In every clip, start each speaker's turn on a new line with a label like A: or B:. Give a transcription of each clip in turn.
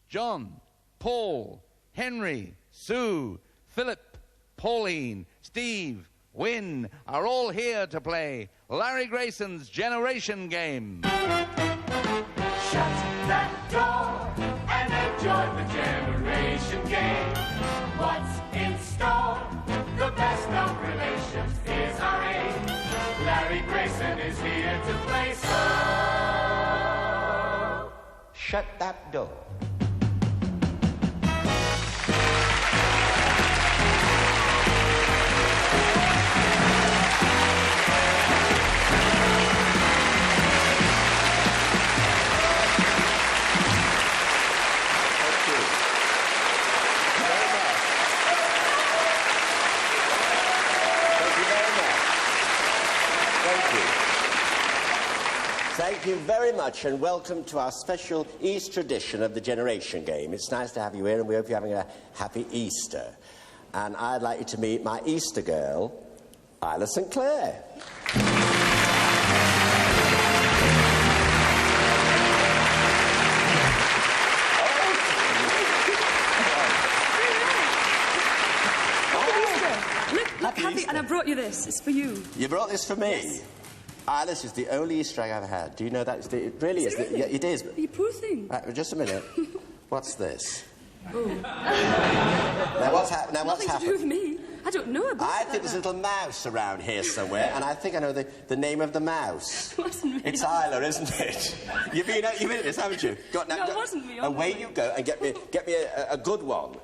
A: John, Paul, Henry, Sue, Philip, Pauline, Steve, Wynne are all here to play Larry Grayson's Generation Game.
B: Shut that door and enjoy the Generation Game. What's in store? The best of relations is our aim. Larry Grayson is here to play, so
C: shut that door. Thank you very much, and welcome to our special Easter edition of the Generation Game. It's nice to have you here, and we hope you're having a happy Easter. And I'd like you to meet my Easter girl, Isla St. Clair.
D: Look, happy, and I brought you this. It's for you.
C: You brought this for me?
D: Yes.
C: This is the only Easter egg I've ever had. Do you know that? It really is.
D: Really?
C: Yeah, it is.
D: You poor thing.
C: Just a minute. What's this?
D: Oh.
C: Now, what's happened?
D: Nothing to do with me. I don't know about
C: I think there's a little mouse around here somewhere, and I think I know the name of the mouse.
D: It wasn't me.
C: It's Isla, isn't it? You've been at this, haven't you?
D: No, it wasn't me.
C: Away you go and get me a good one.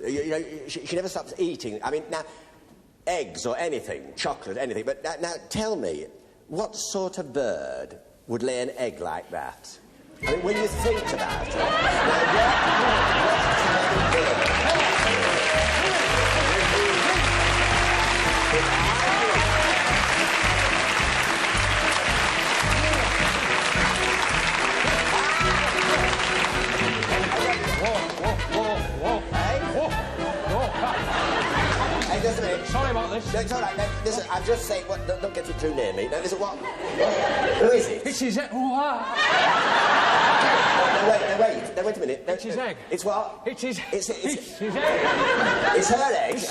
C: You know, she never stops eating. I mean, now, eggs or anything, chocolate, anything. But now tell me, what sort of bird would lay an egg like that? I mean, when you think about it, now, what kind of bird? Hey, just a minute.
E: Sorry about this.
C: No, it's all right. No, listen, I'm just saying, don't get it too near me. No, listen, what? Who is it?
E: It's his egg. Oh,
C: No, wait a minute. No,
E: it's his egg.
C: It's what?
E: It's his...
C: It's
E: his egg.
C: It's her egg?
E: It's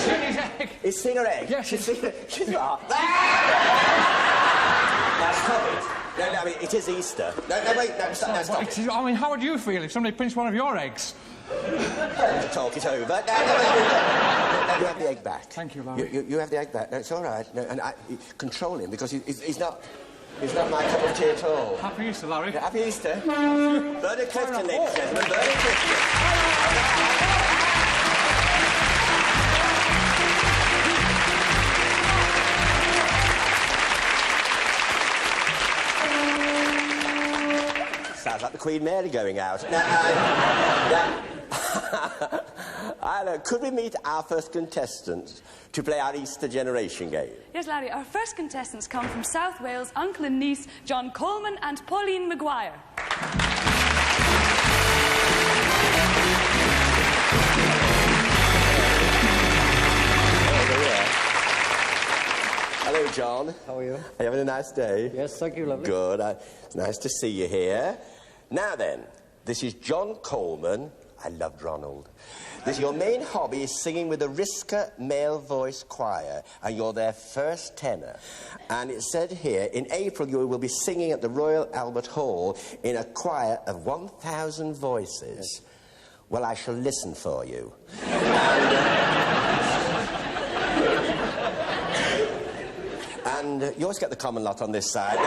E: seen his egg.
C: It's seen her egg?
E: Yes.
C: She's seen it. She's what? Now, stop it. No, I mean, it is Easter. No, wait, stop it.
E: I mean, how would you feel if somebody pinched one of your eggs?
C: To talk it over. No, you have the egg back.
E: Thank you, Larry.
C: You have the egg back. No, it's all right. No, and control him, because he's not my cup of tea at all.
E: Happy Easter, Larry.
C: Yeah, happy Easter. Bernard Clifton, ladies and gentlemen. Bernard Clifton. Sounds like the Queen Mary going out. Now, Isla, could we meet our first contestants to play our Easter Generation Game?
D: Yes, Larry, our first contestants come from South Wales, uncle and niece, John Coleman and Pauline Maguire.
C: Hello, John.
F: How are you?
C: Are you having a nice day?
F: Yes, thank you, lovely.
C: Good. It's nice to see you here. Now then, this is John Coleman. I loved Ronald. Your main hobby is singing with the Risker Male Voice Choir, and you're their first tenor. And it said here, in April you will be singing at the Royal Albert Hall in a choir of 1,000 voices. Yes. Well, I shall listen for you. And you always get the common lot on this side.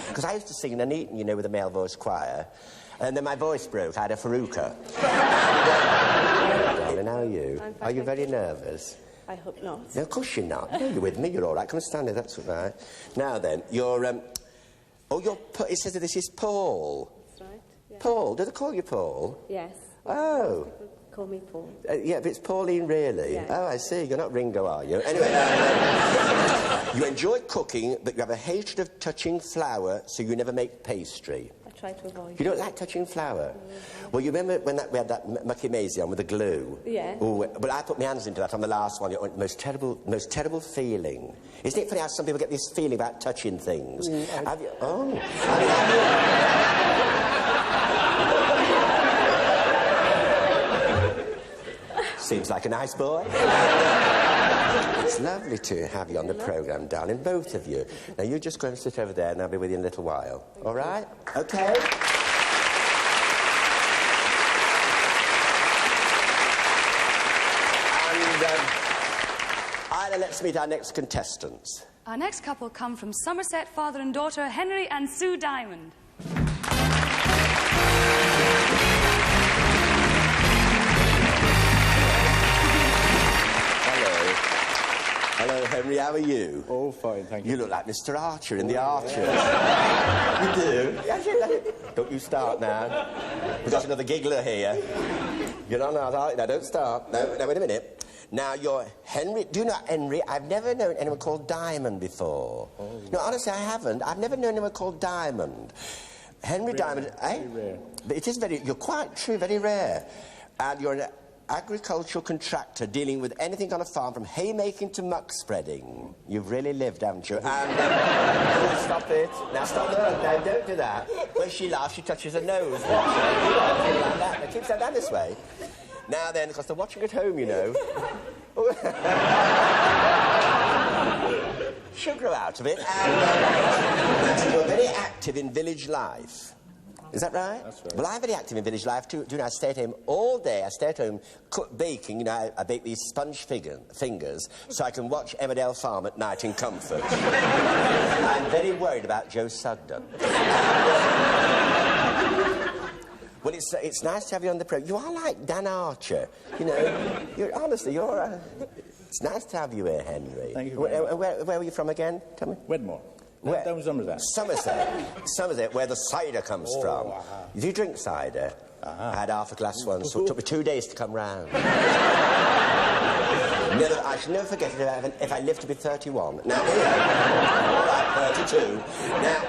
C: Because I used to sing in an Eton, you know, with a male voice choir. And then my voice broke. I had a Faruka. Darling, how are you?
G: I'm fine,
C: are you very nervous?
G: I hope not.
C: No, of course you're not. No, you're with me. You're all right. Come and stand here. That's all right. Now then, you're... it says that this is Paul.
G: That's right. Yeah.
C: Paul. Do they call you Paul?
G: Yes.
C: Oh.
G: People call me Paul.
C: Yeah, but it's Pauline, really?
G: Yeah.
C: Oh, I see. You're not Ringo, are you? Anyway, you enjoy cooking, but you have a hatred of touching flour, so you never make pastry.
G: I try to avoid.
C: You don't like touching flour? Well, you remember when we had that mucky maisie on with the glue?
G: Yeah.
C: Ooh, but I put my hands into that on the last one. It went most terrible feeling. Isn't it funny how some people get this feeling about touching things? Have you... Oh. like a nice boy. It's lovely to have you on the programme, darling, both of you. Now, you just go and sit over there and I'll be with you in a little while. All right? OK? And, Isla, let's meet our next contestants.
D: Our next couple come from Somerset, father and daughter, Henry and Sue Diamond.
C: Hello, Henry, how are you?
E: Oh, fine, thank you.
C: You look like Mr. Archer in The Archers. You do? Don't you start now. We've got another giggler here. You're on our heart. Now, don't start. No, wait a minute. Now, you're Henry. Do you know Henry? I've never known anyone called Diamond before. Oh. No, honestly, I haven't. I've never known anyone called Diamond. Henry rare. Diamond, eh? Very rare. But it is very... You're quite true, very rare. And you're an agricultural contractor dealing with anything on a farm from haymaking to muck spreading. You've really lived, haven't you? And, stop it. Now, stop there. Now, don't do that. When she laughs, she touches her nose. Watch her. Like that. Now, keep that down this way. Now then, because they're watching at home, you know. She'll grow out of it. And you're very active in village life. Is that right?
E: That's right.
C: Well, I'm very active in village life, too. Do you know, I stay at home all day. I stay at home baking. You know, I bake these sponge fingers so I can watch Emmerdale Farm at night in comfort. I'm very worried about Joe Sugden. Well, it's nice to have you on the program. You are like Dan Archer. You know, honestly, you're... It's nice to have you here, Henry.
E: Thank you.
C: Where were you from again? Tell me.
E: Wedmore.
C: Where?
E: That was Somerset.
C: Somerset, where the cider comes from. Do you drink cider? I had half a glass once, so it took me 2 days to come round. I should never forget it if I live to be 31. Now, all right, 32. Now,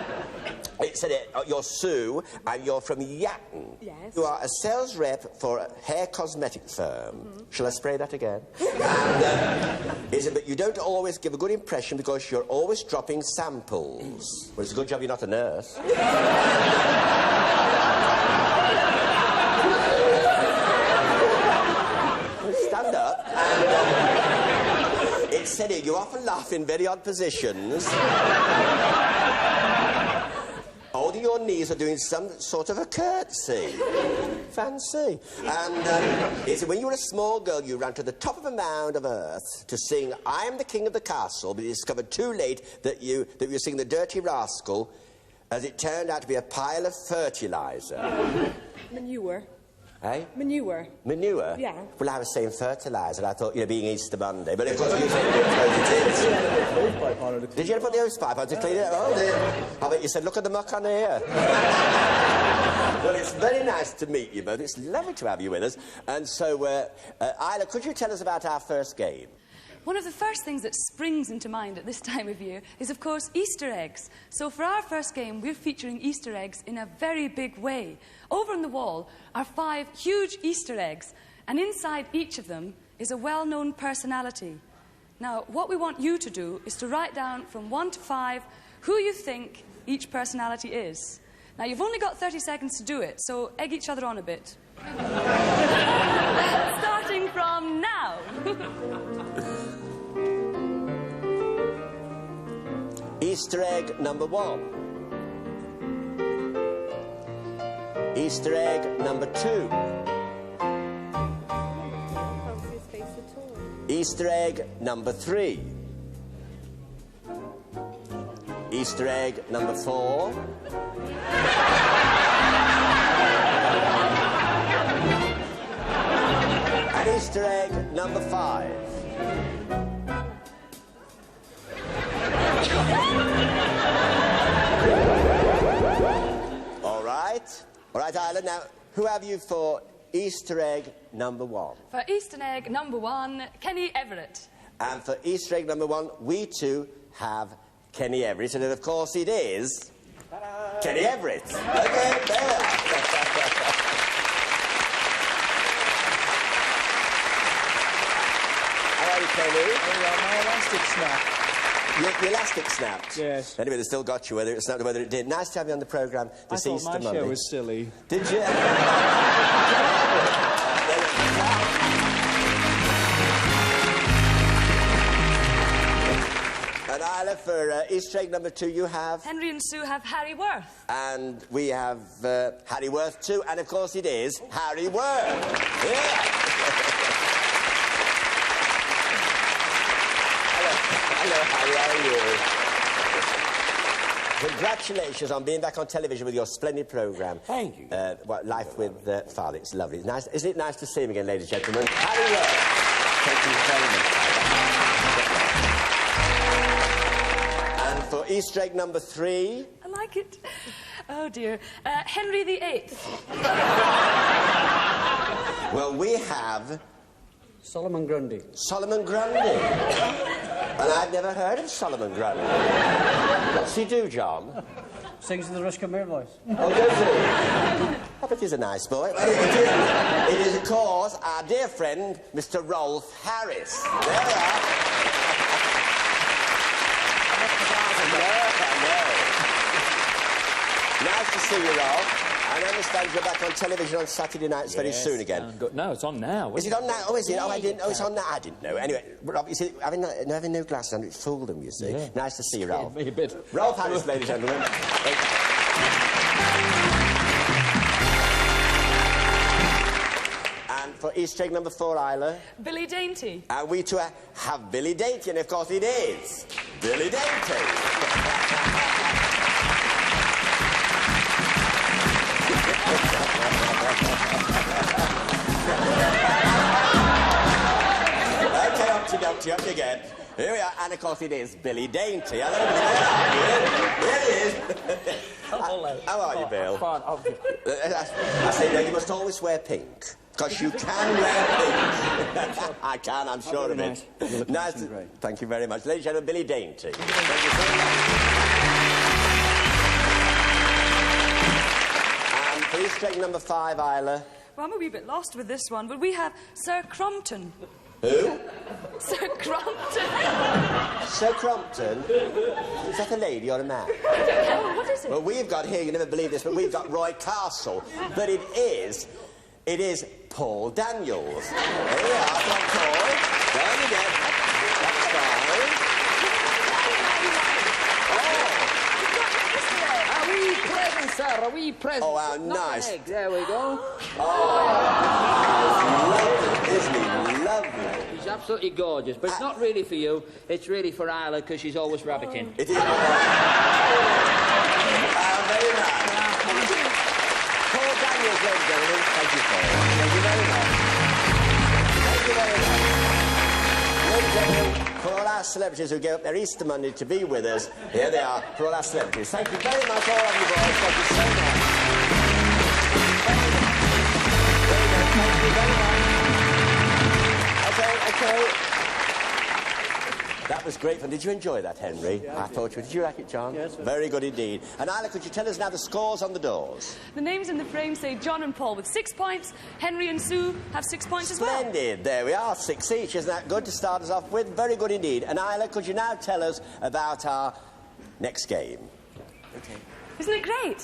C: it said you're Sue, and you're from Yatton.
G: Yes.
C: You are a sales rep for a hair cosmetic firm. Shall I spray that again? And, but you don't always give a good impression because you're always dropping samples. Well, it's a good job you're not a nurse. Stand up. And, it said here, you often laugh in very odd positions. Holding your knees or doing some sort of a curtsy. Fancy. And it's when you were a small girl, you ran to the top of a mound of earth to sing I Am the King of the Castle, but you discovered too late that you were singing The Dirty Rascal, as it turned out to be a pile of fertiliser.
G: Manure.
C: Eh?
G: Manure.
C: Manure?
G: Yeah.
C: Well, I was saying fertiliser. I thought, being Easter Monday. But of course, you said it is. Did you put the hosepipe on to clean it? Oh, dear. I bet you said, look at the muck on here. Well, it's very nice to meet you both. It's lovely to have you with us. And so, Isla, could you tell us about our first game?
D: One of the first things that springs into mind at this time of year is, of course, Easter eggs. So for our first game, we're featuring Easter eggs in a very big way. Over on the wall are 5 huge Easter eggs, and inside each of them is a well-known personality. Now, what we want you to do is to write down from 1 to 5 who you think each personality is. Now, you've only got 30 seconds to do it, so egg each other on a bit. Starting from now.
C: Easter egg number 1. Easter egg number 2.
G: Can't see his face at all.
C: Easter egg number 3. Easter egg number 4. And Easter egg number 5. All right, Isla, now, who have you for Easter egg number 1?
D: For Easter egg number 1, Kenny Everett.
C: And for Easter egg number 1, we too have Kenny Everett, and of course it is... Ta-da! Kenny Everett. Okay, there. How are you, Kenny?
E: My elastic snap.
C: Your elastic snapped?
E: Yes.
C: Anyway, they still got you, whether it snapped or whether it did. Nice to have you on the programme this Easter Monday.
E: I thought my show was silly.
C: Did you? And Isla, for Easter egg number 2, you have...
D: Henry and Sue have Harry Worth.
C: And we have Harry Worth too, and of course it is Harry Worth. Yeah. Hello, Harry, how are you? Congratulations on being back on television with your splendid programme.
F: Thank you.
C: Life with Father, it's lovely. It's nice. Isn't it nice to see him again, ladies and gentlemen? Harry Worth. Thank you very much. And for Easter egg number 3...
D: I like it. Oh, dear. Henry VIII.
C: Well, we have...
F: Solomon Grundy.
C: Solomon Grundy. And I've never heard of Solomon Grundy. What's he do, John?
F: Sings in the Rushcombe Mirror voice.
C: Oh, does he? I bet he's a nice boy. Well, it is, of course, our dear friend, Mr. Rolf Harris. There we are. Nice to see you, Rolf. I understand you're back on television on Saturday nights very soon again.
H: No, it's on now.
C: Is it on now? Oh, is it? Oh, I didn't know it's on now. I didn't know. Anyway, Rolf, you see, having no glasses on, it fooled them, you see.
H: Yeah.
C: Nice to see you, Rolf.
H: Me a bit.
C: Rolf Harris, ladies and gentlemen. And for Easter egg number 4, Isla.
D: Billy Dainty.
C: And we too have Billy Dainty, and of course it is Billy Dainty. Okay, up to Dumpty, up you get. Here we are, and of course it is Billy Dainty. Hello, Billy. Here he is. How are you, Bill?
H: Fine,
C: I say, no, you must always wear pink. Because you can wear pink. I can, I'm sure of it. Nice to... Thank you very much. Ladies and gentlemen, Billy Dainty. Thank you very much. And for Easter egg number 5, Isla.
D: Well, I'm a wee bit lost with this one, but we have Sir Crompton.
C: Who?
D: Sir Crompton.
C: Sir Crompton? Is that a lady or a man?
D: Oh, what is it?
C: Well, we've got here, you never believe this, but we've got Roy Castle. But it is Paul Daniels. Here we are, from Paul. Down you get. That's fine.
H: A wee present, sir, a wee present.
C: Oh, how
H: Not
C: nice.
H: an egg. There we go.
C: Lovely, isn't he? Lovely.
H: He's absolutely gorgeous, but it's not really for you. It's really for Isla, because she's always rabbiting.
C: It is. Very nice. Paul Daniels, ladies and gentlemen. Thank you, Paul. Thank you very much. Thank you very much. Ladies and gentlemen, for all our celebrities who gave up their Easter Monday to be with us, here they are, for all our celebrities. Thank you very much, all of you boys. Thank you so much. Thank you very much. Okay. That was great fun. Did you enjoy that, Henry? Yeah, I thought you did. Did you like it, John?
E: Yes.
C: Very good indeed. And Isla, could you tell us now the scores on the doors?
D: The names in the frame say John and Paul with 6 points. Henry and Sue have 6 points as well.
C: Splendid. There we are, 6 each. Isn't that good to start us off with? Very good indeed. And Isla, could you now tell us about our next game? Okay.
D: Isn't it great?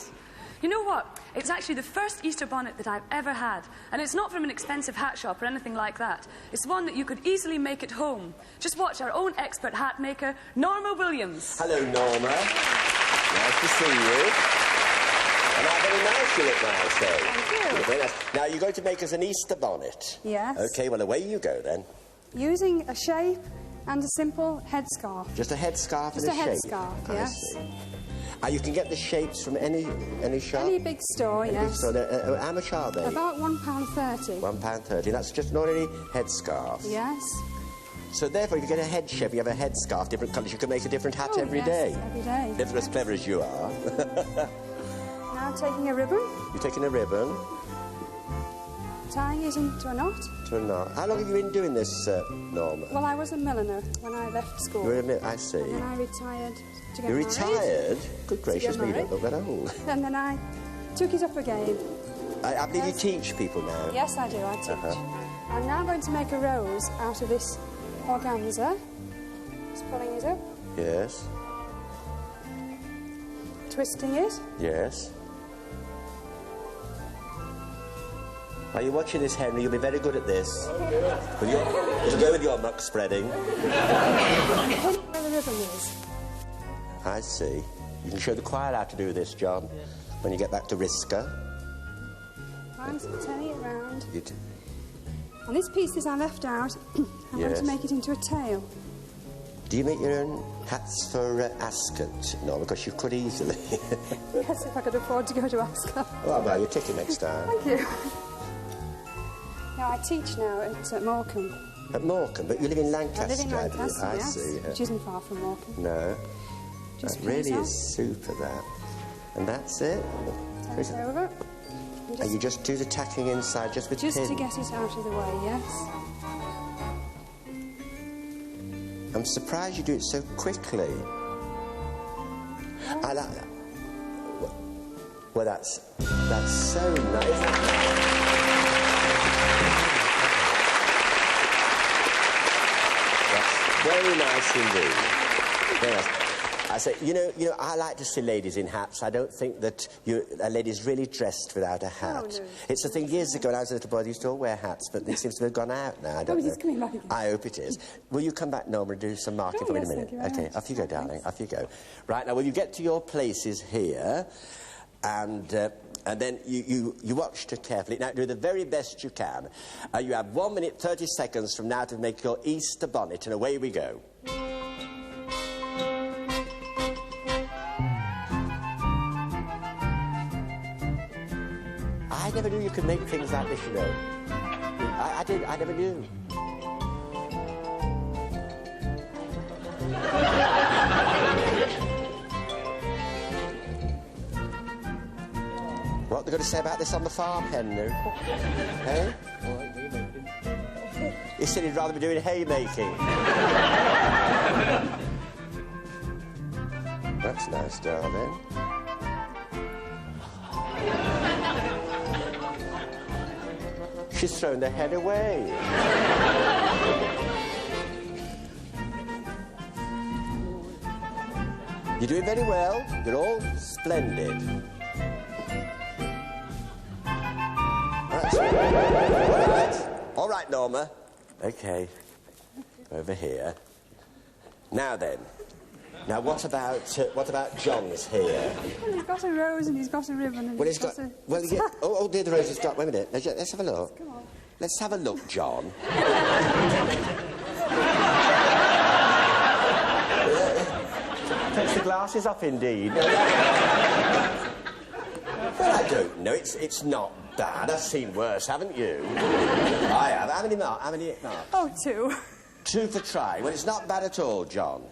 D: You know what? It's actually the first Easter bonnet that I've ever had. And it's not from an expensive hat shop or anything like that. It's one that you could easily make at home. Just watch our own expert hat maker, Norma Williams.
C: Hello, Norma. Nice to see you. And how very nice you look now, so.
G: Thank you.
C: You're very nice. Now, you're going to make us an Easter bonnet.
G: Yes.
C: OK, well, away you go, then.
G: Using a shape and a simple headscarf.
C: Just a headscarf and
G: Just
C: a shape?
G: a headscarf, yes.
C: I see. You can get the shapes from any shop?
G: Any big store,
C: Any
G: yes.
C: big store. How much are they?
G: About £1.30.
C: £1.30. That's just an ordinary headscarf.
G: Yes.
C: So therefore, if you get a head shape, you have a headscarf, different colours, you can make a different hat every
G: yes,
C: day.
G: every day.
C: If they're as clever as you are.
G: Now taking a ribbon,
C: You're taking a ribbon
G: tying it into a knot.
C: to a knot. How long have you been doing this, Norma?
G: Well, I was a milliner when I left school.
C: I see.
G: And then I retired to get
C: You
G: married.
C: retired? Good gracious me, you don't look that old.
G: And then I took it up again.
C: I believe
G: Yes.
C: you teach people now.
G: Yes, I do, I teach. I'm now going to make a rose out of this organza. Just pulling it up,
C: Yes,
G: twisting it.
C: yes. Are you watching this, Henry? You'll be very good at this. It'll go with your muck spreading.
G: Put it with a ribbon is.
C: I see. You can show the choir how to do this, John, when you get back to Riska.
G: I'm turning it round.
C: You do.
G: And this piece that I left out, I'm going to make it into a tail.
C: Do you make your own hats for Ascot? No, because you could easily.
G: Yes, if I could afford to go to Ascot.
C: Oh, well, you ticket next time.
G: Thank you. Now, I teach now at Morecambe.
C: At Morecambe, but you live in Lancaster.
G: I live in Lancaster,
C: I
G: yes,
C: see.
G: which isn't far from Morecambe.
C: No.
G: Just
C: That really
G: comes
C: is super, that. And that's it.
G: Turn it over.
C: And you just do the tacking inside just with
G: Just
C: pin.
G: to get it out of the way, yes.
C: I'm surprised you do it so quickly. I like that. Well, that's so nice. That's very nice indeed. Very nice. I say, you know, I like to see ladies in hats. I don't think that a lady's really dressed without a hat.
G: Oh, no.
C: It's a thing years ago when I was a little boy, they used to all wear hats, but it seems to have gone out now. I don't know.
G: It's coming back again.
C: I hope it is. Will you come back, Norma, and do some marking for me in a minute?
G: Yes, thank you very much.
C: Off you go, darling. Off you go. Right, now, will you get to your places here, and then you watch it carefully. Now, do the very best you can. You have 1 minute, 30 seconds from now to make your Easter bonnet, and away we go. I never knew you could make things like this, you know. I never knew. What are they going to say about this on the farm, Henry? Eh? He said he'd rather be doing haymaking. That's nice, darling. She's thrown the head away. You're doing very well. You're all splendid. That's right. All right, Norma. Okay. Over here. Now then. Now, what about John's here?
G: Well, he's got a rose and he's got a ribbon and
C: Well, he's got...
G: a...
C: Well, yeah. Oh, dear, the rose has got... Wait a minute. Let's have a look.
G: Come on.
C: Let's have a look, John. Takes the glasses off, indeed. Well, I don't know. It's not bad. I've seen worse, haven't you? I have. How many marks?
G: Oh, 2.
C: 2 for try. Well, it's not bad at all, John.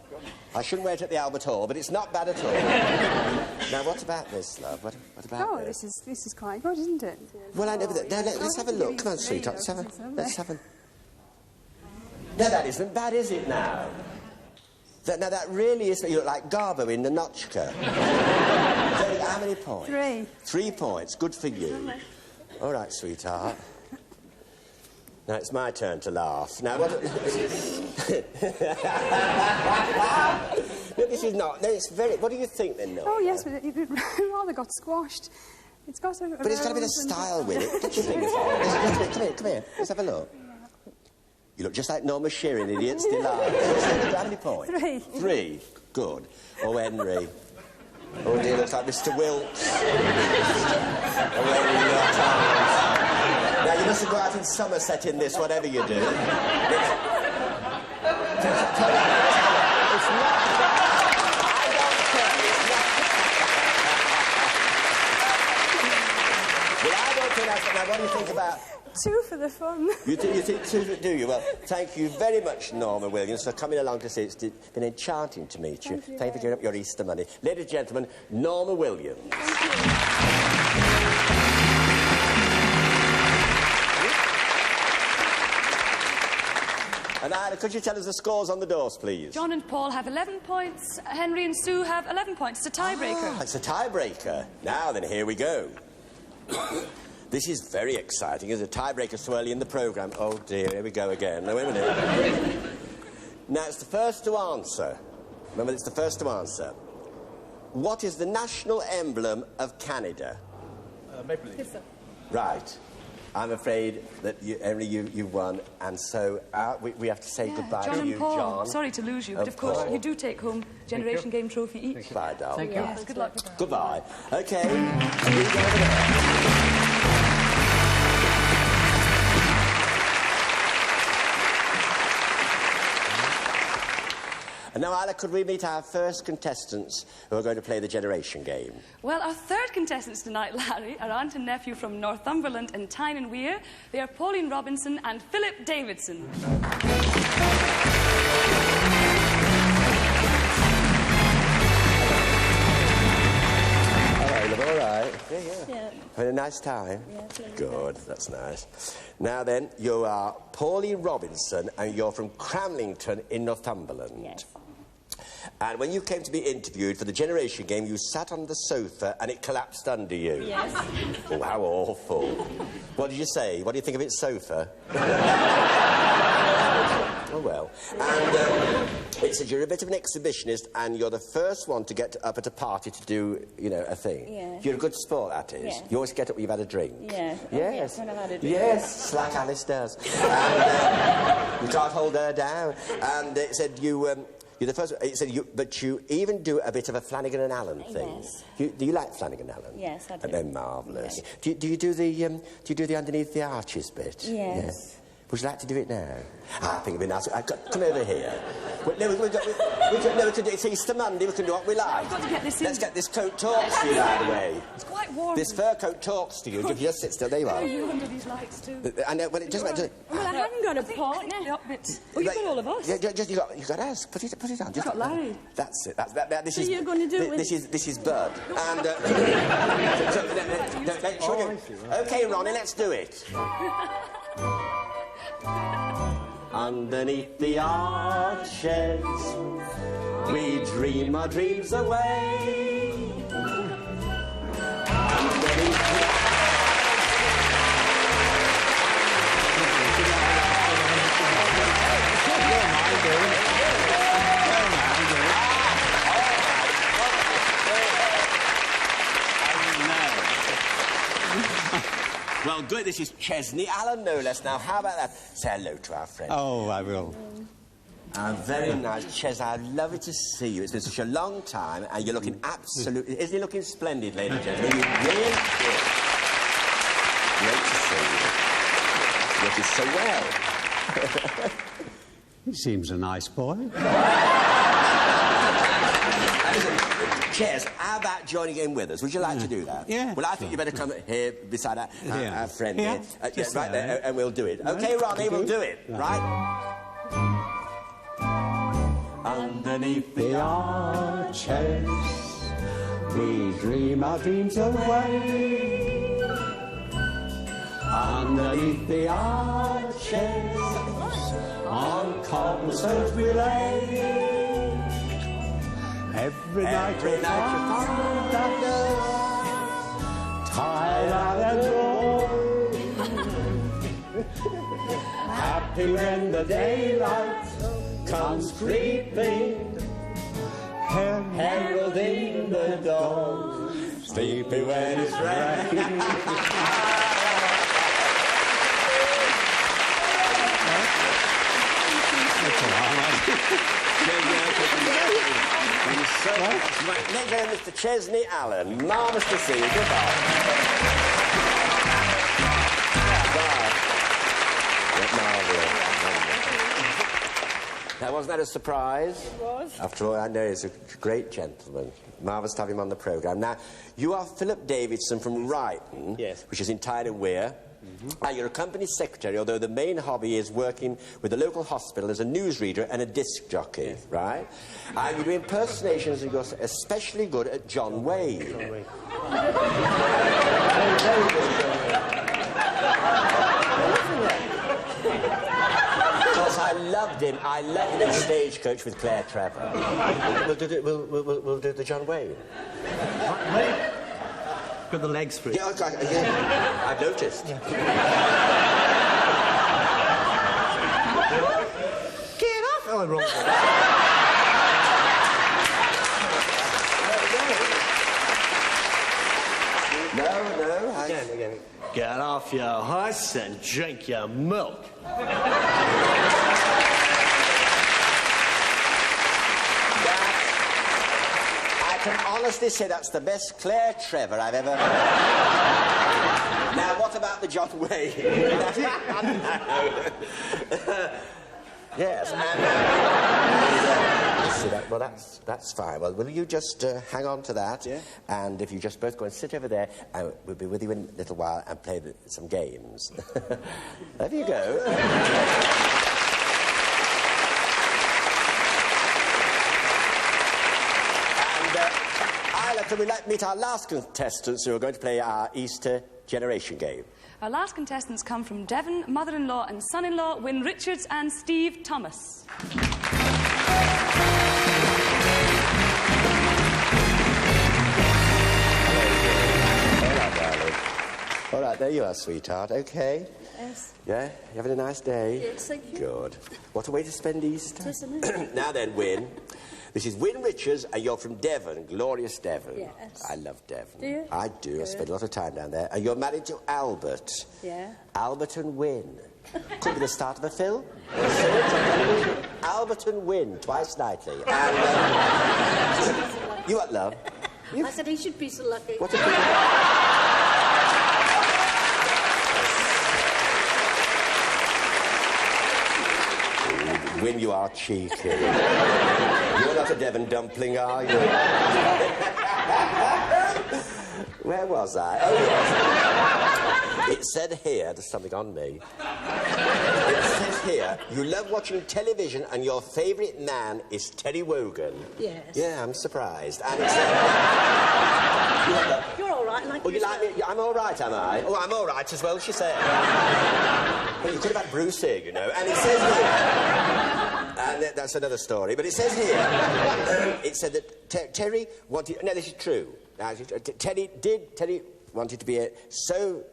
C: I shouldn't wear it at the Albert Hall, but it's not bad at all. Now, what about this, love? What about this?
G: This is quite good, isn't it?
C: Well, I never... Now, let's have a look. Come on, sweetheart. Let's have a... No, that isn't bad, is it, now? Now, that really is... You look like Garbo in the Notchka. How many points?
G: 3.
C: 3 points. Good for you. All right, sweetheart. Now, it's my turn to laugh. Now, what... No, this is not... No, it's very... What do you think, then, Norma?
G: Oh, yes, but it rather got squashed. It's got a
C: But it's got a bit of style with it. Don't you think? Come here. Let's have a look. You look just like Norma Shearer in Idiot's Delight. How many points?
G: 3.
C: 3. Good. Oh, Henry. Oh, dear, looks like Mr. Wilkes. Oh, Henry, your times. Now, you mustn't go out in Somerset in this, whatever you do. It's not I don't care. It's not... Well, I don't think that's... Now, what do you think about...
G: 2 for the fun.
C: You think 2, do you? Well, thank you very much, Norma Williams, for coming along to see us. It's been enchanting to meet you. Thank you for giving up your Easter money. Ladies and gentlemen, Norma Williams.
G: Thank you.
C: And Isla, could you tell us the scores on the doors, please?
D: John and Paul have 11 points. Henry and Sue have 11 points. It's a tiebreaker.
C: Ah, it's a tiebreaker. Now then, here we go. This is very exciting. There's a tiebreaker so early in the programme. Oh, dear, here we go again. Now, wait a minute. Now, it's the first to answer. Remember, it's the first to answer. What is the national emblem of Canada?
E: Maple leaf.
C: Right. I'm afraid that you've won, and so we have to say goodbye
D: John
C: to
D: and
C: you,
D: Paul,
C: John.
D: sorry to lose you, but of course you do take home Generation Game trophy each.
C: Goodbye, darling.
F: Thank you.
D: Yes, good luck with that.
C: Goodbye. Okay. See you over there. And now, Isla, could we meet our first contestants who are going to play the Generation Game?
D: Well, our third contestants tonight, Larry, are aunt and nephew from Northumberland and Tyne and Weir. They are Pauline Robinson and Philip Davidson.
C: All right.
G: Yeah.
C: Had a nice time?
G: Yeah, please.
C: Good, that's nice. Now then, you are Pauline Robinson and you're from Cramlington in Northumberland.
G: Yes.
C: And when you came to be interviewed for the Generation Game, you sat on the sofa and it collapsed under you.
G: Yes.
C: Oh, how awful. What did you say? What do you think of its sofa? Oh, well. And it said you're a bit of an exhibitionist and you're the first one to get up at a party to do, you know, a thing.
G: Yes.
C: You're a good sport, that is.
G: Yes.
C: You always get up when you've had a drink.
G: Yes. Oh,
C: Yes.
G: yes, when I've had a drink.
C: Yes, slack Alice does. And you can't hold her down. And it said you're the first. It said but you even do a bit of a Flanagan and Allen thing.
G: Yes.
C: Do you like Flanagan and Allen?
G: Yes, I do.
C: And they're marvellous.
G: Yes.
C: Do you do the underneath the arches bit?
G: Yes.
C: Yeah. Would you like to do it now? I think it'd be nice. Come over here. We can do it's Easter Monday. We can do what we like.
D: I've got to get this in.
C: Let's get this coat talks to you out of the way.
D: It's quite warm.
C: This fur coat talks to you. If you just sit still, there you are.
D: Are you under these lights too?
C: I know. Well, it doesn't matter.
G: Well, I haven't got a partner. Oh, you've got all of us.
C: Yeah, you got us. Put it on. Just
D: got Larry.
C: That's it. This
G: So
C: is.
G: you're going to do it with-
C: This is Bud. And okay, Ronnie, let's do it. Underneath the arches, we dream our dreams away. Underneath the Well, good. This is Chesney Allen, no less. Now, how about that? Say hello to our friend.
I: Oh, I will.
C: Very nice. Ches, I'd love it to see you. It's been such a long time, and you're looking absolutely... Isn't he looking splendid, ladies and gentlemen? You really good. Great to see you. Looking so well.
I: He seems a nice boy.
C: Ches, how about joining in with us? Would you like to do that?
I: Yeah.
C: Well, I think you better come here beside our friend
I: Yeah.
C: here.
I: Just
C: right
I: there.
C: there, and we'll do it. Okay, Ronnie, we'll do it. Right?
I: Underneath the arches, we dream our dreams away. Underneath the arches, on cobblestones we lay. Every night you find us, tired out and warm. Happy when the daylight comes creeping, heralding the dawn, sleepy when it's raining.
C: Thank you so much. Right, next round, Mr. Chesney Allen. Marvellous to see you. Goodbye. Now, wasn't that a surprise?
G: It was.
C: After all, I know he's a great gentleman. Marvellous to have him on the programme. Now, you are Philip Davidson from Ryton,
E: Yes.
C: which is in Tyne and Weir. And you're a company secretary, although the main hobby is working with the local hospital as a newsreader and a disc jockey, right? And you do impersonations and you're especially good at John Wayne. Because I loved him. I loved him in Stagecoach with Clair Trevor. We'll do the John Wayne.
I: Got the legs for it.
C: Yeah, yeah. I've noticed.
I: Get off! Oh, wrong.
C: No.
E: Again.
I: Get off your horse and drink your milk.
C: I can honestly say that's the best Claire Trevor I've ever heard. Now, what about the John Wayne? Yes, and... well, that's fine. Well, will you just hang on to that?
E: Yeah.
C: And if you just both go and sit over there, and we'll be with you in a little while and play some games. There you go. Isla, can we meet our last contestants who are going to play our Easter generation game?
D: Our last contestants come from Devon, mother-in-law and son-in-law, Wyn Richards and Steve Thomas.
C: All right, there you are, sweetheart. Okay.
G: Yes.
C: Yeah? You having a nice day?
G: Yes, thank you.
C: Good. What a way to spend Easter.
G: Isn't it?
C: Now then, Wyn. This is Wyn Richards, and you're from Devon, glorious Devon.
G: Yes.
C: I love Devon.
G: Do you?
C: I do.
G: Good.
C: I spend a lot of time down there. And you're married to Albert.
G: Yeah.
C: Albert and Wyn. Could be the start of a film. Albert and Wyn, twice nightly. And, you what, love?
G: I said he should be so lucky.
C: What a Wyn, you are cheeky. You're not a Devon dumpling, are you? Where was I? Oh, yes. It said here, there's something on me. It says here, you love watching television and your favourite man is Terry Wogan.
G: Yes.
C: Yeah, I'm surprised. And it said...
G: You're all right, like
C: Oh, you like me? I'm all right, am I? Oh, I'm all right as well, she said. Well, you could have had Bruce here, you know. And it says here... And that's another story. But it says here... it said that Terry wanted... No, this is true. Terry wanted to be here so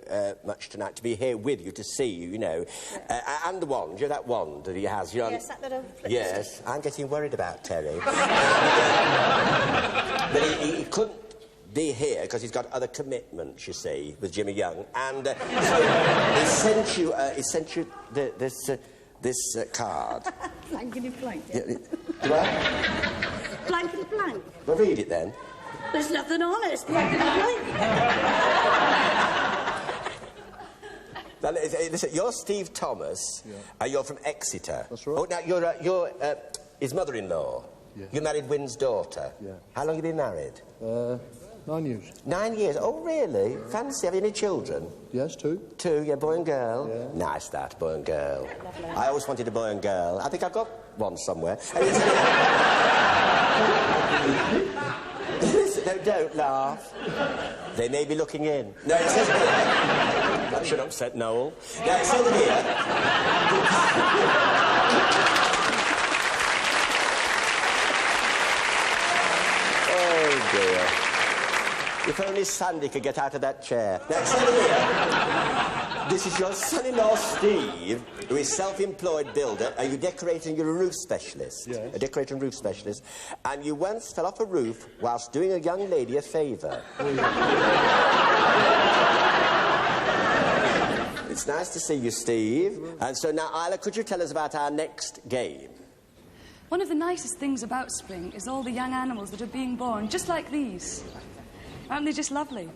C: much tonight, to be here with you, to see you, you know. Yeah. And the wand, you know that wand that he has? You know,
G: yes, that little...
C: Yes, I'm getting worried about Terry. But he couldn't be here because he's got other commitments, you see, with Jimmy Young. And so he sent you this card.
G: Blankety blank.
C: Yeah. What?
G: Blankety blank.
C: Well, read it then.
G: There's nothing on it. It's blankety blank.
C: Now, listen, you're Steve Thomas, and you're from Exeter.
E: That's right.
C: Oh, now, you're his mother-in-law.
E: Yeah.
C: You married Wyn's daughter.
E: Yeah.
C: How long have you been married?
E: 9 years.
C: 9 years. Oh, really? Yeah. Fancy. Have you any children?
E: Yes, 2.
C: 2, yeah, boy and girl?
E: Yeah.
C: Nice, that, boy and girl.
G: Lovely.
C: I always wanted a boy and girl. I think I've got one somewhere. No, don't laugh. They may be looking in. No, it says here... That should upset Noel. No, it says here... Oh, dear. If only Sandy could get out of that chair. Now, it says here... This is your son-in-law, Steve, who is self-employed builder, and you're decorating, you're a roof specialist.
E: Yes. A
C: decorator and roof specialist. And you once fell off a roof whilst doing a young lady a favour. It's nice to see you, Steve. And so now, Isla, could you tell us about our next game?
D: One of the nicest things about spring is all the young animals that are being born, just like these. Aren't they just lovely?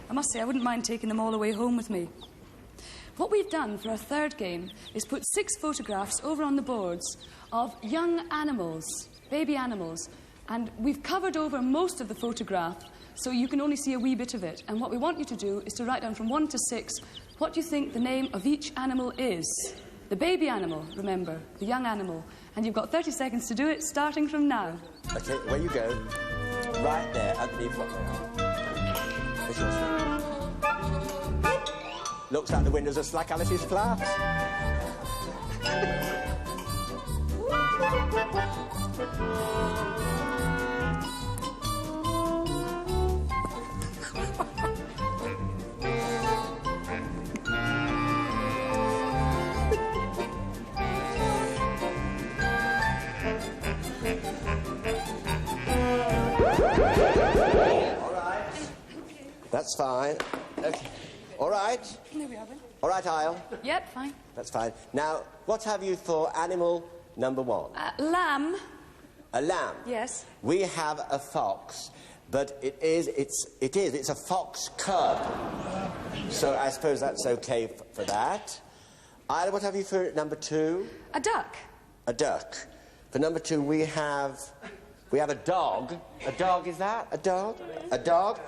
D: I must say, I wouldn't mind taking them all away home with me. What we've done for our third game is put 6 photographs over on the boards of young animals, baby animals, and we've covered over most of the photograph, so you can only see a wee bit of it. And what we want you to do is to write down from 1 to 6 what you think the name of each animal is. The baby animal, remember, the young animal. And you've got 30 seconds to do it, starting from now.
C: OK, where you go? Right there, underneath what they are. There's yours. Looks like the windows are like Alice's flat. All right. That's fine. Okay. All right?
D: There we are then.
C: All right, Isle.
D: Yep, fine.
C: That's fine. Now, what have you for animal number 1?
D: Lamb.
C: A lamb.
D: Yes.
C: We have a fox, but it's a fox cub. So I suppose that's okay for that. Isla, what have you for number 2?
D: A duck.
C: A duck. For number 2, we have a dog. A dog, is that? A dog? A dog?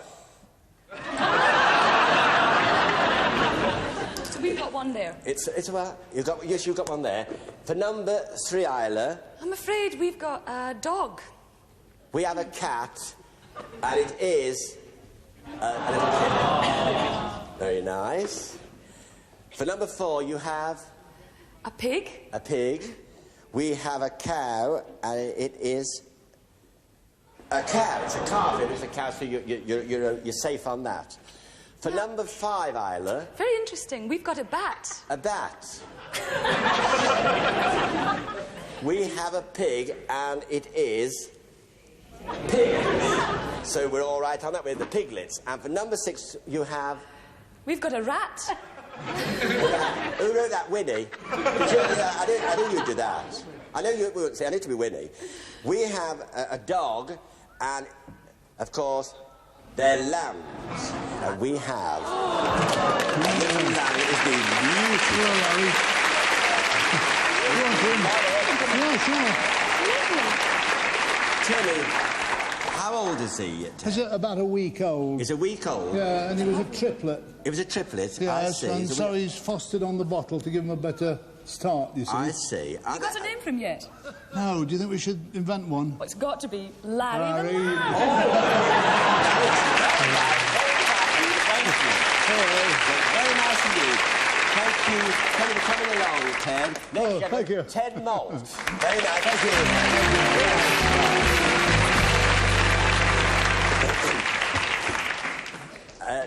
D: So we've got one there.
C: It's well, you've got one there. For number 3, Isla,
D: I'm afraid we've got a dog.
C: we have a cat, and it is a little kitten. Very nice. For number 4, you have
D: A pig.
C: a pig. We have a cow, and it is a cow. It's a calf. It is a cow, so you're safe on that. For number 5, Isla,
D: Very interesting. We've got a bat.
C: a bat. We have a pig, and it is piglets. So we're all right on that with the piglets. And for number 6, you have...
D: We've got a rat.
C: Who wrote that? Winnie? Did you, I knew you'd do that. I know you wouldn't say, I need to be Winnie. We have a dog, and, of course, they're lambs. And we have a little lamb. It is the Timmy, how old is he?
J: Is it about a week old?
C: He's a week old?
J: Yeah, and he was a triplet.
C: It was a triplet, I
J: Yes,
C: see.
J: and so he's fostered on the bottle to give him a better start, you see.
C: I see.
D: You got a name for him yet?
J: No, do you think we should invent one?
D: Well, it's got to be Larry the
J: Larry.
C: Very nice indeed. Thank you for coming along, Ted.
J: Oh, thank you.
C: Ted Malt. Very nice. Thank you.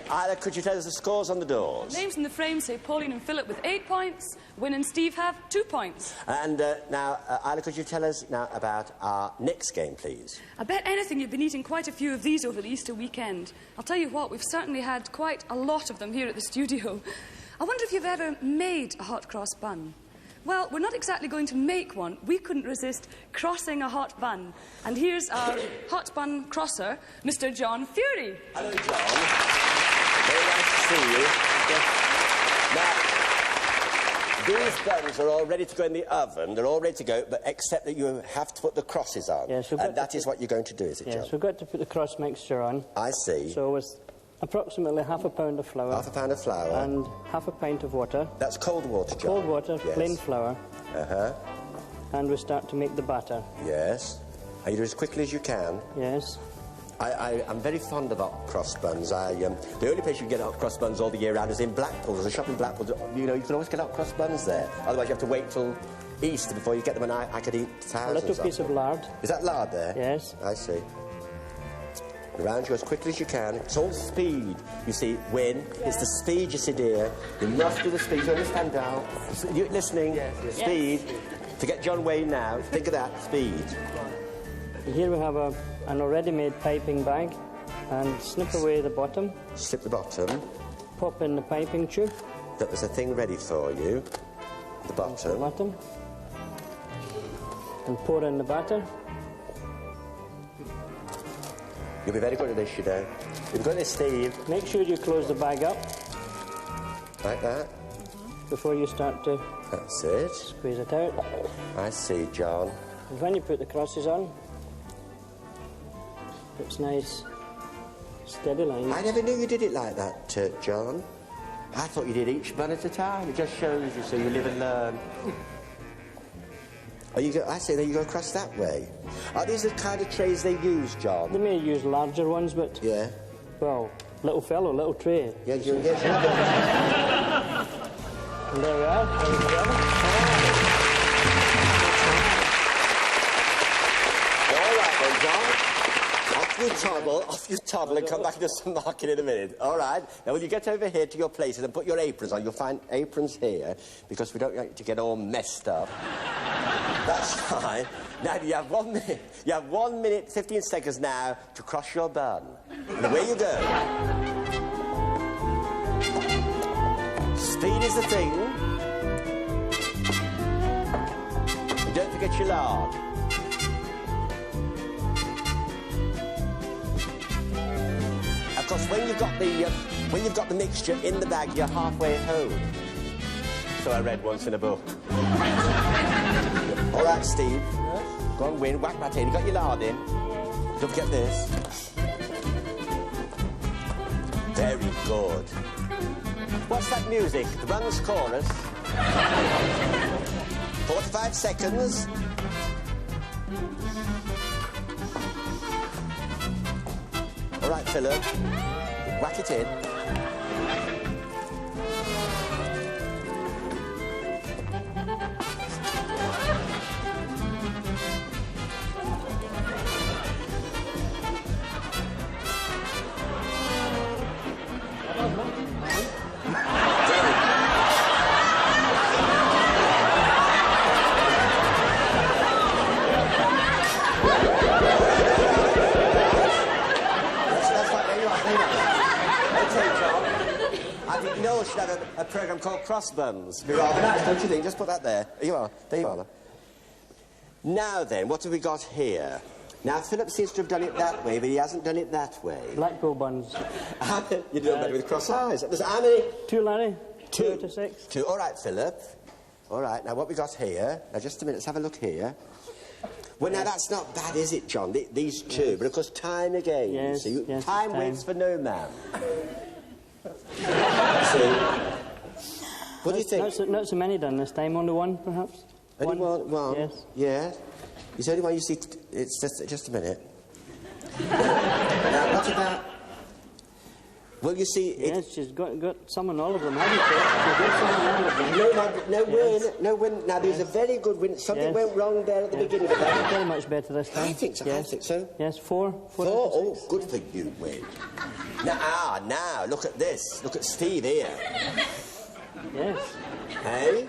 C: Isla, could you tell us the scores on the doors?
D: Names in the frame say Pauline and Philip with 8 points. Win and Steve have 2 points.
C: And now, Isla, could you tell us now about our next game, please?
D: I bet anything you've been eating quite a few of these over the Easter weekend. I'll tell you what, we've certainly had quite a lot of them here at the studio. I wonder if you've ever made a hot cross bun. Well, we're not exactly going to make one. We couldn't resist crossing a hot bun. And here's our hot bun crosser, Mr. John Fury.
C: Hello, John. Very nice to see you. Now, these buns are all ready to go in the oven. They're all ready to go, but except that you have to put the crosses on.
F: Yes,
C: and that is what you're going to do, is it, John?
F: Yes, we've got to put the cross mixture on.
C: I see.
F: So with approximately half a pound of flour.
C: Half a pound of flour.
F: And half a pint of water.
C: That's cold water, John.
F: Cold water,
C: yes.
F: Plain flour.
C: Uh-huh.
F: And we start to make the batter.
C: Yes. And you do it as quickly as you can.
F: Yes.
C: I'm very fond of hot cross buns. The only place you can get hot cross buns all the year round is in Blackpool. There's a shop in Blackpool. You know, you can always get hot cross buns there. Otherwise, you have to wait till Easter before you get them, and I could eat thousands.
F: A little piece of lard.
C: Is that lard there?
F: Yes.
C: I see. Around you as quickly as you can. It's all speed. You see, Win, it's the speed, you see, dear. You must do the speed. You understand, Dal? You listening?
F: Yes.
C: Speed. To get John Wayne now, think of that, speed.
F: Here we have an already made piping bag, and snip away the bottom.
C: Slip the bottom.
F: Pop in the piping tube.
C: That was a thing ready for you. The bottom.
F: The bottom. And pour in the batter.
C: You'll be very good at this, you know. You'll be good at this, Steve.
F: Make sure you close the bag up.
C: Like that.
F: Before you start to...
C: That's it.
F: Squeeze it out.
C: I see, John.
F: And when you put the crosses on, it's nice, steady lines.
C: I never knew you did it like that, John. I thought you did each bun at a time. It just shows you so you live and learn. I say that you go across that way. Are these the kind of trays they use, John?
F: They may use larger ones, but...
C: Yeah.
F: Well, little fellow, little tray.
C: Yeah, you
F: And there we are. There we go.
C: All right then, John. Off you toddle and come back to some market in a minute. All right. Now, when you get over here to your places and put your aprons on, you'll find aprons here, because we don't like you to get all messed up. That's fine. Now, you have 1 minute. You have 1 minute, 15 seconds now to cross your bun. And away you go. Speed is the thing. And don't forget your lard. Of course, when you've got the mixture in the bag, you're halfway home. So I read once in a book. All right, Steve. Yes? Go on, Win. Whack that in. You got your lard in. Don't forget this. Very good. What's that music? The Buns chorus. 45 seconds. All right, Philip. Whack it in. A programme called Cross Buns. Be rather nice, don't you think? Just put that there. There you are. There you are. Now then, what have we got here? Now, Philip seems to have done it that way, but he hasn't done it that way.
F: Black go buns.
C: You do better with cross eyes. There's how many?
F: 2, Larry.
C: 2
F: to 6.
C: 2. All right, Philip. All right, now what we got here? Now, just a minute, let's have a look here. Well, now, that's not bad, is it, John? These 2, yes. But of course, time again.
F: Yes,
C: see?
F: yes,
C: time waits for no man. See? What do you think?
F: Not so many done this time, only 1, perhaps?
C: Only one?
F: Yes.
C: Yeah. It's only one you see... It's just a minute. Now, what about... Well, you see...
F: Yes, she's got some on all of them, hasn't she? She's got some on all of them.
C: No win. No win. Now, there's a very good win. Something went wrong there at the beginning of that.
F: Very much better this time.
C: I think so.
F: Yes.
C: I think so.
F: Yes, 4. 4.
C: Oh, good for you, Win. Now, look at this. Look at Steve here.
F: Yes.
C: Hey?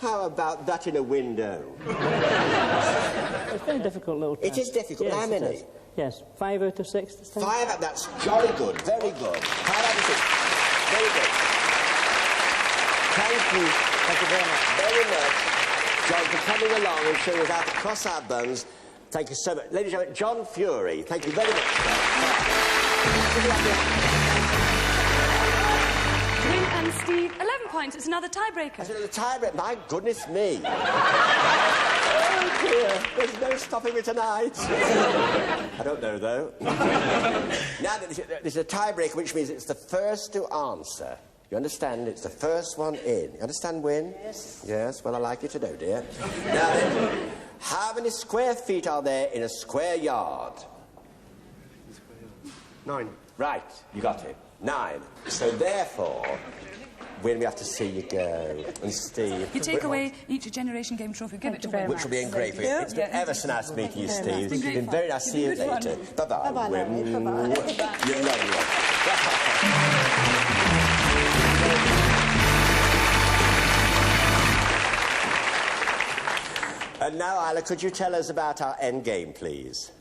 C: How about that in a window?
F: It's a very difficult little task.
C: It is difficult.
F: Yes,
C: how many?
F: Yes, 5 out of 6 this time.
C: 5 out, that's jolly good. Very good. 5 out of 6. Very good. Thank you.
F: Thank you very much.
C: Very much, John, for coming along and showing us how to cross our buns. Thank you so much. Ladies and gentlemen, John Fury. Thank you very much.
D: Win and Steve, 11 points. It's another tiebreaker.
C: It's another tiebreaker. My goodness me. Oh, dear. There's no stopping me tonight. I don't know, though. Now, there's a tiebreaker, which means it's the first to answer. You understand? It's the first one in. You understand, Win? Yes. Yes? Well, I like you to know, dear. Now, then, how many square feet are there in a square yard? 9. Right. You got it. 9. So, therefore... When we have to see you go. And Steve...
D: You take away each Generation Game trophy, give it to Win.
C: Which will be great for you. It's been ever so nice meeting you, Steve. It's been very nice to see you later. Bye-bye.
G: Bye-bye, Larry. Bye-bye.
C: You're lovely. And now, Isla, could you tell us about our end game, please?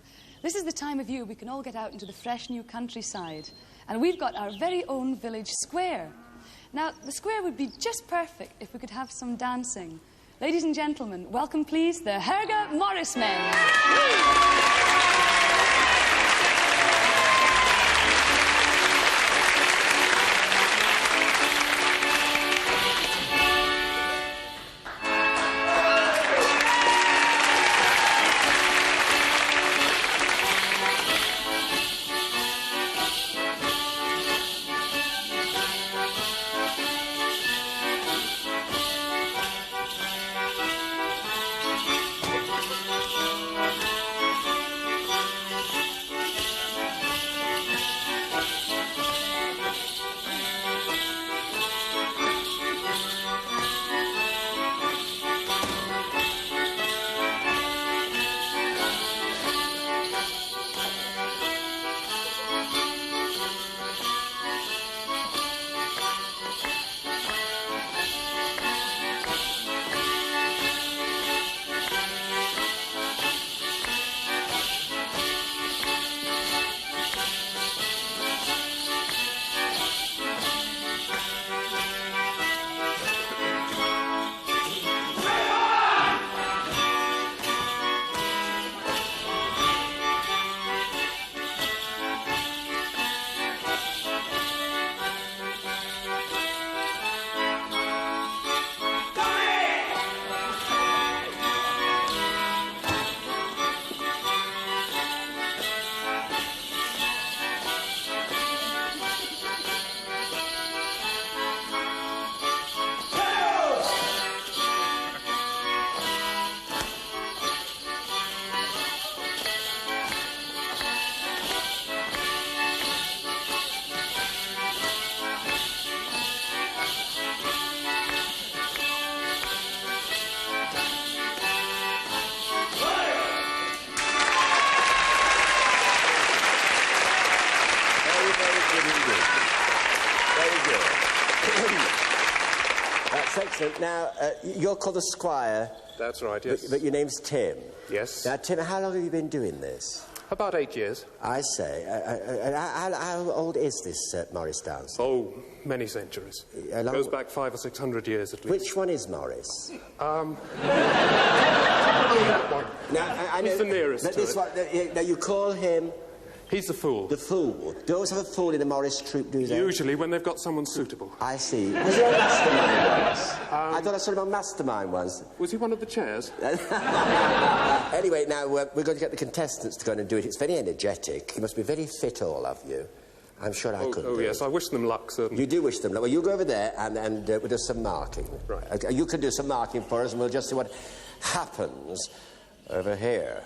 D: This is the time of year we can all get out into the fresh new countryside. And we've got our very own village square. Now, the square would be just perfect if we could have some dancing. Ladies and gentlemen, welcome, please, the Herga Morris Men.
C: That's excellent. Now, you're called the Squire.
K: That's right, yes.
C: But your name's Tim.
K: Yes.
C: Now, Tim, how long have you been doing this?
K: About 8 years.
C: I say. How old is this Morris dance?
K: Oh, many centuries. Goes back 500 or 600 years at least.
C: Which one is Morris?
K: That one.
C: Now, I
K: He's
C: know,
K: the nearest to
C: this
K: it.
C: one, now, you call him...
K: He's the fool.
C: The fool. Do you always have a fool in a Morris troupe, do they?
K: Usually when they've got someone suitable.
C: I see. Was he on Mastermind once? I thought I saw him on Mastermind once.
K: Was he one of the chairs?
C: Anyway, now, we're going to get the contestants to go in and do it. It's very energetic. You must be very fit, all of you. I'm sure I could do
K: yes,
C: it.
K: I wish them luck, certainly.
C: You do wish them luck. Well, you go over there and we'll do some marking.
K: Right.
C: Okay, you can do some marking for us and we'll just see what happens over here.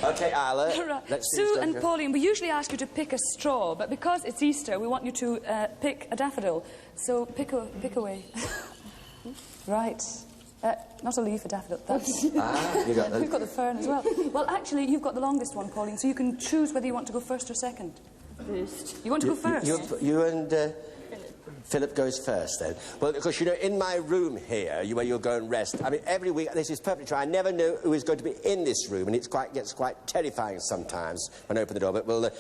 C: Okay, Isla.
D: Right.
C: Let's
D: Sue and Pauline, we usually ask you to pick a straw, but because it's Easter, we want you to pick a daffodil. So pick away. Right. Not a leaf, a daffodil. That's...
C: you got them.
D: We've got the fern as well. Well, actually, you've got the longest one, Pauline, so you can choose whether you want to go first or second. First. You want to go first?
C: You and Philip goes first, then. Well, because, you know, in my room here, where you'll go and rest, I mean, every week, this is perfectly true, I never know who is going to be in this room, and it gets quite terrifying sometimes when I open the door, but we'll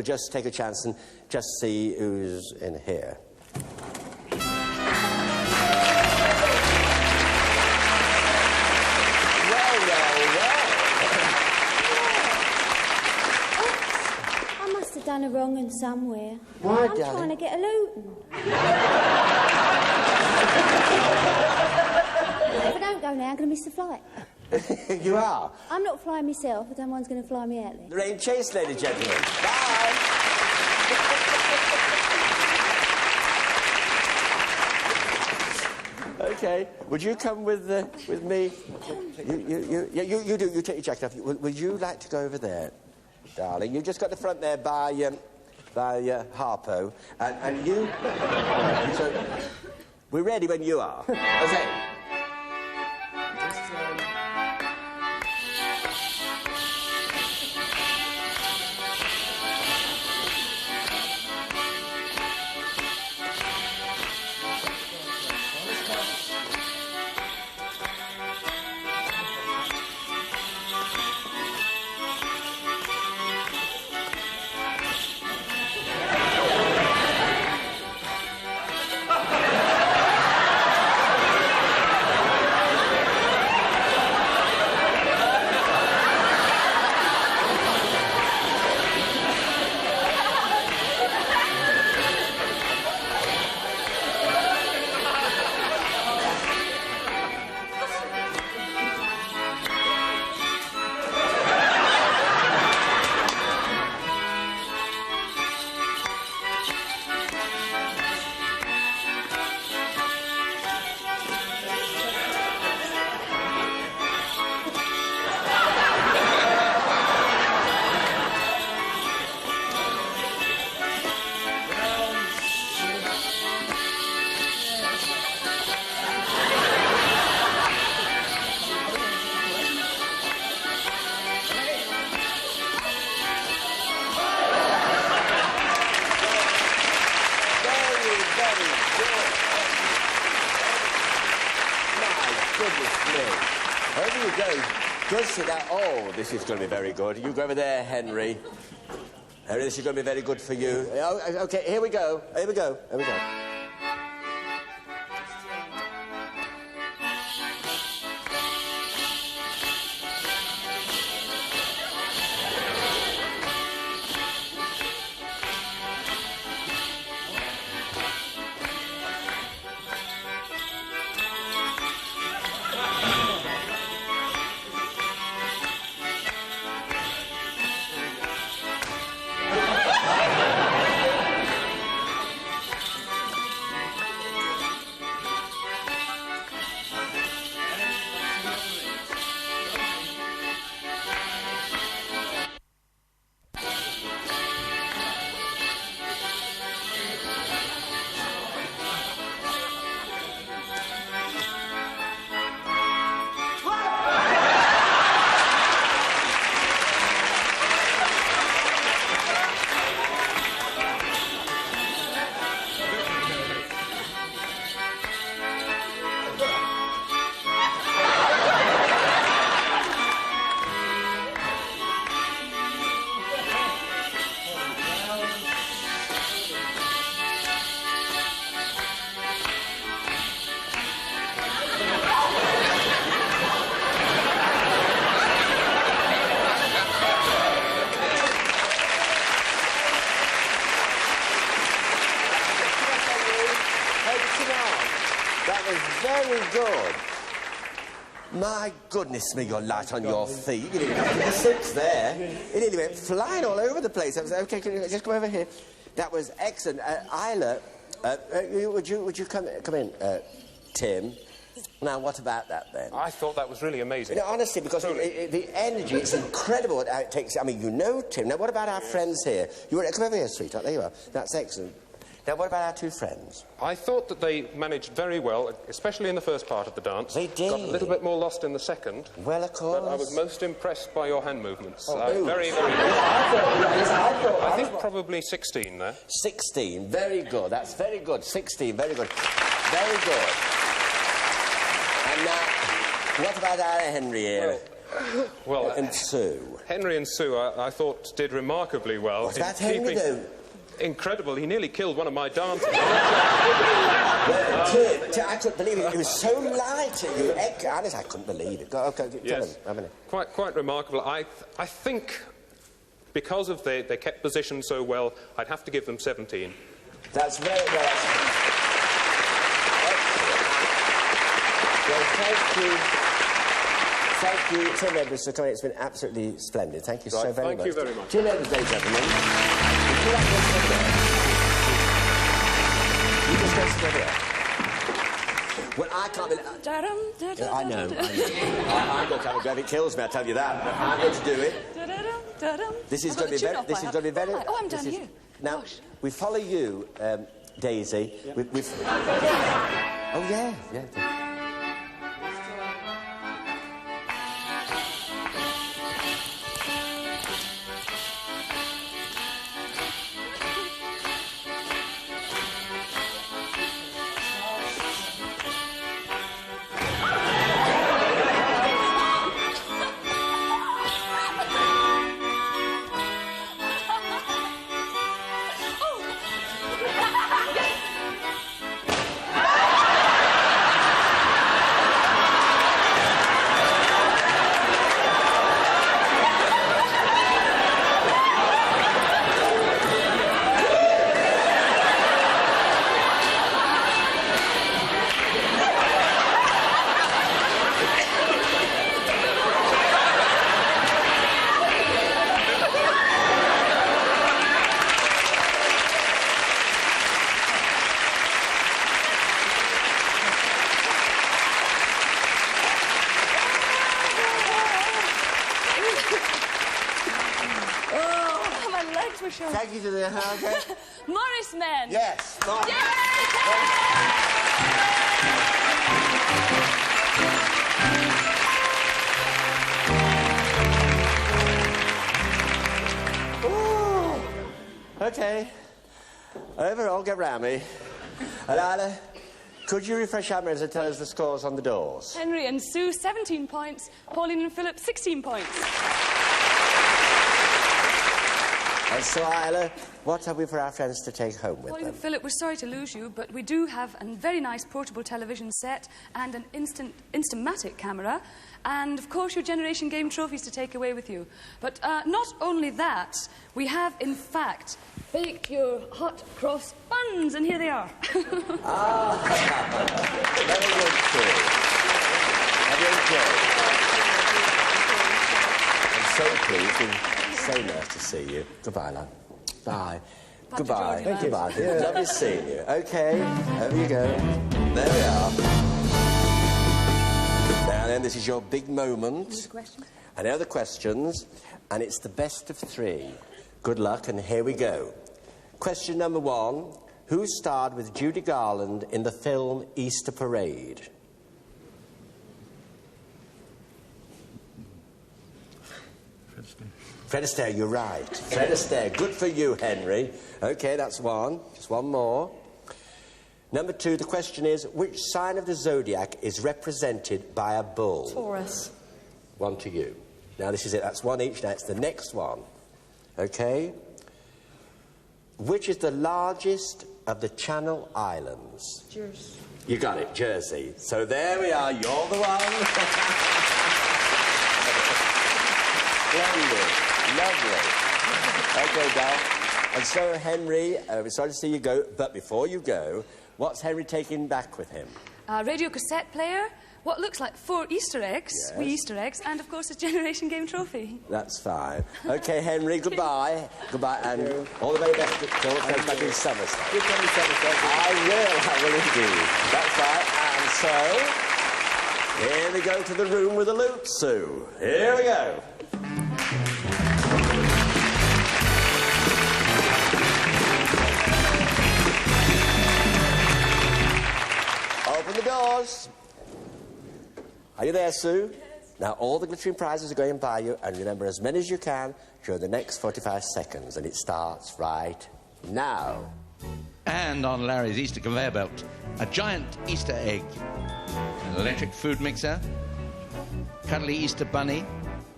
C: just take a chance and just see who's in here.
L: Done a wrong one somewhere.
C: Why,
L: I'm
C: darling?
L: trying to get a Luton. If I don't go now, I'm going to miss the flight.
C: You are?
L: I'm not flying myself, but someone's going to fly me out there.
C: The rain chase, ladies and gentlemen. Bye! Okay, would you come with me? You do. You take your jacket off. Would you like to go over there, darling? You just got the front there by Harpo, and you. So we're ready when you are. Okay. Just sit down. Oh, this is going to be very good. You go over there, Henry. Henry, this is going to be very good for you. Oh, okay, here we go. Here we go. Here we go. That was very good. My goodness me, you're light on your feet. You didn't get to the 6 there. It nearly went flying all over the place. I was, OK, can you just come over here? That was excellent. Isla, would you come in, Tim? Now, what about that, then?
K: I thought that was really amazing.
C: You know, honestly, because the energy, it's incredible how it takes... I mean, you know, Tim. Now, what about our friends here? Come over here, sweetheart. There you are. That's excellent. Now, what about our 2 friends?
K: I thought that they managed very well, especially in the first part of the dance.
C: They did.
K: Got a little bit more lost in the second.
C: Well, of course.
K: But I was most impressed by your hand movements.
C: Oh,
K: very, very good. I think probably 16 there.
C: 16. Very good. That's very good. 16. Very good. Very good. And now, what about our Henry here?
K: Well,
C: and Sue.
K: Henry and Sue, I thought, did remarkably well.
C: What about Henry, though?
K: Incredible. He nearly killed one of my dancers.
C: I couldn't believe it. It was so light. Honest, I couldn't believe it. OK, tell him. Have a minute.
K: Quite remarkable. I think because of they kept position so well, I'd have to give them 17.
C: That's very well. Well, thank you. Thank you, Tim Edwards, for coming. It's been absolutely splendid. Thank you so very much.
K: Thank you very much.
C: Tim Edwards, ladies and gentlemen. You just go sit over there. Well, I can't believe... I know. I'm going to have a go if it kills me, I tell you that. But I'm going to do it. This is going to be very... This is going to be very...
D: Oh, I'm down here.
C: Now, we follow you, Daisy.
D: Yep.
C: Oh, yeah. Thank you to the... Okay.
D: Morris men.
C: Yes, Morris. OK. Overall, get round me. And Isla, could you refresh our memories and tell us the scores on the doors?
D: Henry and Sue, 17 points. Pauline and Philip, 16 points.
C: And so, Isla, what have we for our friends to take home with
D: Pauline
C: them?
D: and Philip, we're sorry to lose you, but we do have a very nice portable television set and an Instamatic camera, and, of course, your Generation Game trophies to take away with you. But not only that, we have, in fact, baked your hot cross buns, and here they are.
C: Very good, too. I'm so pleased. So nice to see you. Goodbye, love. Bye. Goodbye.
D: Thank you.
C: Goodbye. Yeah. Lovely seeing you. OK, over you go. There we are. Now then, this is your big moment. I know the questions, and it's the best of 3. Good luck, and here we go. Question number 1. Who starred with Judy Garland in the film Easter Parade? Fred Astaire, you're right. Fred Astaire. Good for you, Henry. OK, that's 1. Just 1 more. Number 2, the question is, which sign of the zodiac is represented by a bull?
G: Taurus.
C: 1 to you. Now, this is it. That's 1 each. Now, it's the next one. OK? Which is the largest of the Channel Islands?
G: Jersey.
C: You got it, Jersey. So there we are. You're the one. Splendid. Lovely. OK, Dal. And so, Henry, we're sorry to see you go, but before you go, what's Henry taking back with him?
D: a radio cassette player, what looks like 4 Easter eggs,
C: Yes.
D: wee Easter eggs, and of course a Generation Game trophy.
C: That's fine. OK, Henry, goodbye. Goodbye, and all the very best to all the friends back in Somerset.
E: Good on the Somerset.
C: I will indeed. That's right. And so, here we go to the room with the loot, Sue. Here we go. Open the doors. Are you there, Sue? Yes. Now, all the glittering prizes are going by you, and remember as many as you can during the next 45 seconds, and it starts right now.
A: And on Larry's Easter conveyor belt, a giant Easter egg, an electric food mixer, cuddly Easter bunny,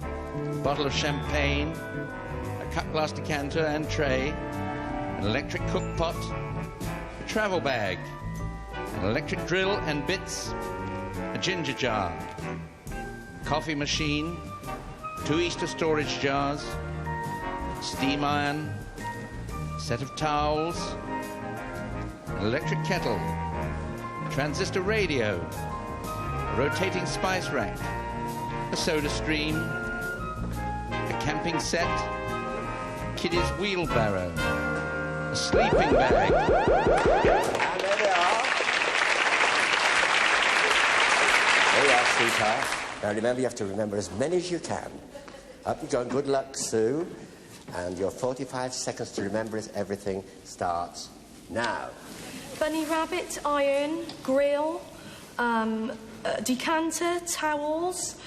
A: a bottle of champagne, a cut glass decanter and tray, an electric cook pot, a travel bag, an electric drill and bits, a ginger jar, coffee machine, 2 Easter storage jars, steam iron, a set of towels, an electric kettle, transistor radio, a rotating spice rack, a soda stream, a camping set, a kiddie's wheelbarrow, a sleeping bag.
C: And there they are. There you are, sweetheart. Now remember, you have to remember as many as you can. Up you go, good luck, Sue. And your 45 seconds to remember everything starts now.
M: Bunny rabbit, iron, grill, decanter, towels,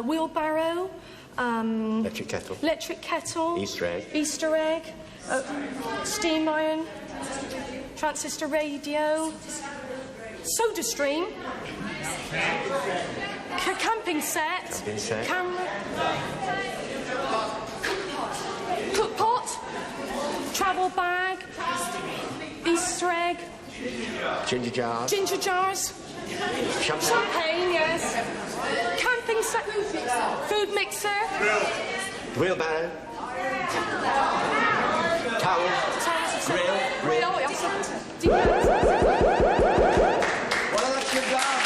M: wheelbarrow,
C: electric kettle,
M: Easter egg, steam iron, transistor radio, soda stream, camping set, camera, cook pot, travel bag, Easter egg,
C: ginger
M: jars, champagne, yes, camping set, food mixer,
C: wheelbarrow, towel, grill. Well, that's your job.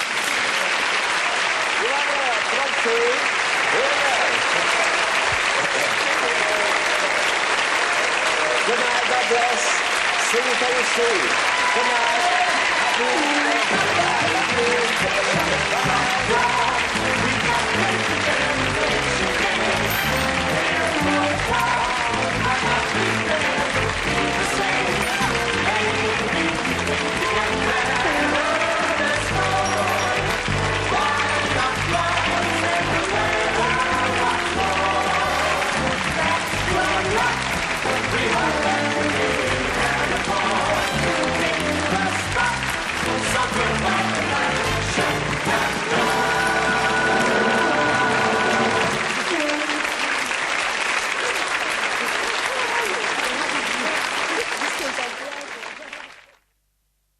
C: Come on, Sue. Here we go. Good night, God bless. See you very soon. Good night.